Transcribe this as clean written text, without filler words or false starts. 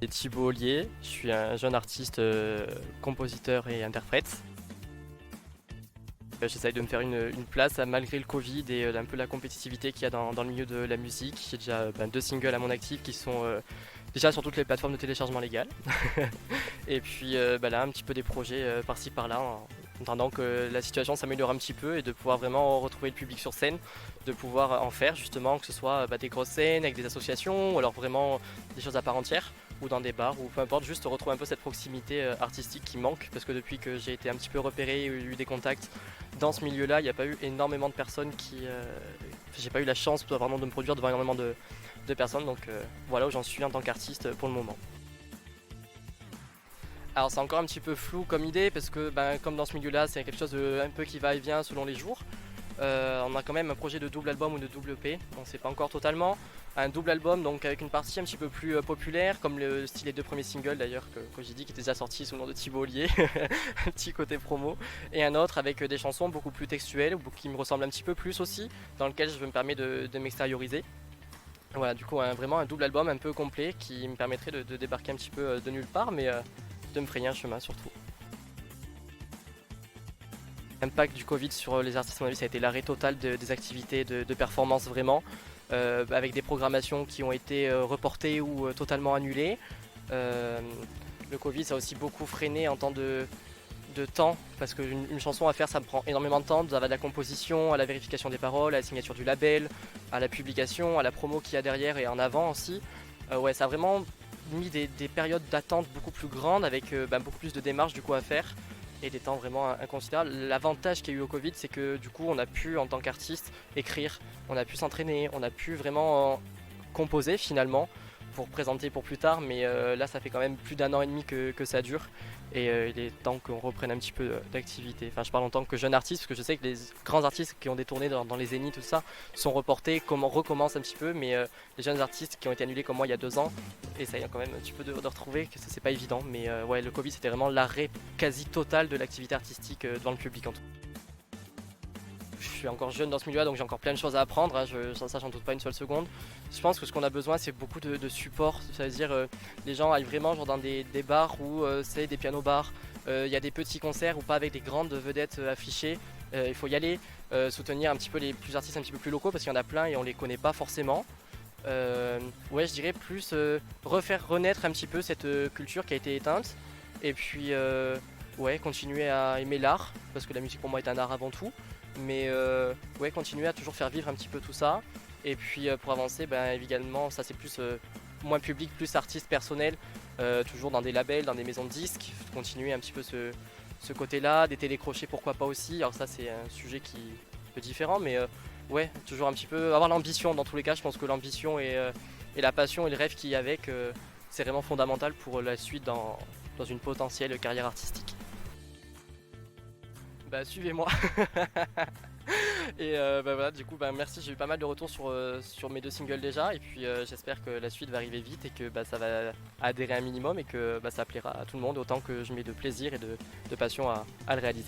C'est Thibaut Ollier, je suis un jeune artiste, compositeur et interprète. J'essaye de me faire une place malgré le Covid et un peu la compétitivité qu'il y a dans le milieu de la musique. J'ai déjà 2 singles à mon actif qui sont déjà sur toutes les plateformes de téléchargement légal. Et puis là, un petit peu des projets par-ci par-là, en attendant que la situation s'améliore un petit peu et de pouvoir vraiment retrouver le public sur scène, de pouvoir en faire justement, que ce soit des grosses scènes avec des associations ou alors vraiment des choses à part entière ou dans des bars ou peu importe, juste retrouver un peu cette proximité artistique qui manque parce que depuis que j'ai été un petit peu repéré, eu des contacts dans ce milieu-là, il n'y a pas eu énormément de personnes qui... j'ai pas eu la chance vraiment de me produire devant énormément de personnes, donc voilà où j'en suis en tant qu'artiste pour le moment. Alors c'est encore un petit peu flou comme idée parce que comme dans ce milieu-là, c'est quelque chose de un peu qui va et vient selon les jours. On a quand même un projet de double album ou de double EP, on ne sait pas encore totalement. Un double album donc avec une partie un petit peu plus populaire, comme le style des 2 premiers singles d'ailleurs que j'ai dit qui étaient déjà sortis sous le nom de Thibaut Ollier, un petit côté promo, et un autre avec des chansons beaucoup plus textuelles, qui me ressemblent un petit peu plus aussi, dans lequel je me permets de m'extérioriser. Voilà, du coup vraiment un double album un peu complet qui me permettrait de débarquer un petit peu de nulle part, mais de me frayer un chemin surtout. L'impact du Covid sur les artistes, à mon avis, ça a été l'arrêt total des activités de performance vraiment, avec des programmations qui ont été reportées ou totalement annulées. Euh, le Covid, ça a aussi beaucoup freiné en temps de temps, parce qu'une chanson à faire, ça me prend énormément de temps. Ça va de la composition à la vérification des paroles, à la signature du label, à la publication, à la promo qu'il y a derrière et en avant aussi. Ouais, ça a vraiment mis des périodes d'attente beaucoup plus grandes avec beaucoup plus de démarches du coup à faire et des temps vraiment inconsidérables. L'avantage qu'il y a eu au Covid, c'est que du coup on a pu en tant qu'artiste écrire, on a pu s'entraîner, on a pu vraiment composer finalement pour présenter pour plus tard, mais là ça fait quand même plus d'1 an et demi que ça dure et il est temps qu'on reprenne un petit peu d'activité. Enfin je parle en tant que jeune artiste parce que je sais que les grands artistes qui ont des tournées dans les zéniths tout ça sont reportés, recommencent un petit peu, mais les jeunes artistes qui ont été annulés comme moi il y a 2 ans essayent quand même un petit peu de retrouver, que ça c'est pas évident, mais ouais le Covid c'était vraiment l'arrêt quasi total de l'activité artistique devant le public en tout. Je suis encore jeune dans ce milieu-là, donc j'ai encore plein de choses à apprendre, hein, ça j'en doute pas une seule seconde. Je pense que ce qu'on a besoin, c'est beaucoup de support, c'est-à-dire les gens aillent vraiment genre, dans des bars où c'est des pianos-bars, il y a des petits concerts ou pas avec des grandes vedettes affichées. Il faut y aller, soutenir un petit peu les plus artistes un petit peu plus locaux parce qu'il y en a plein et on les connaît pas forcément. Ouais, je dirais plus refaire renaître un petit peu cette culture qui a été éteinte et puis ouais, continuer à aimer l'art parce que la musique pour moi est un art avant tout. Mais ouais, continuer à toujours faire vivre un petit peu tout ça. Et puis pour avancer, évidemment, ça c'est plus moins public, plus artiste personnel, toujours dans des labels, dans des maisons de disques. Continuer un petit peu ce côté-là, des télécrochets, pourquoi pas aussi. Alors ça c'est un sujet qui est un peu différent, mais ouais, toujours un petit peu avoir l'ambition. Dans tous les cas, je pense que l'ambition et la passion et le rêve qu'il y a avec, c'est vraiment fondamental pour la suite dans une potentielle carrière artistique. Bah suivez-moi. Et voilà, du coup merci, j'ai eu pas mal de retours sur mes 2 singles déjà et puis j'espère que la suite va arriver vite et que ça va adhérer un minimum et que ça plaira à tout le monde autant que je mets de plaisir et de passion à le réaliser.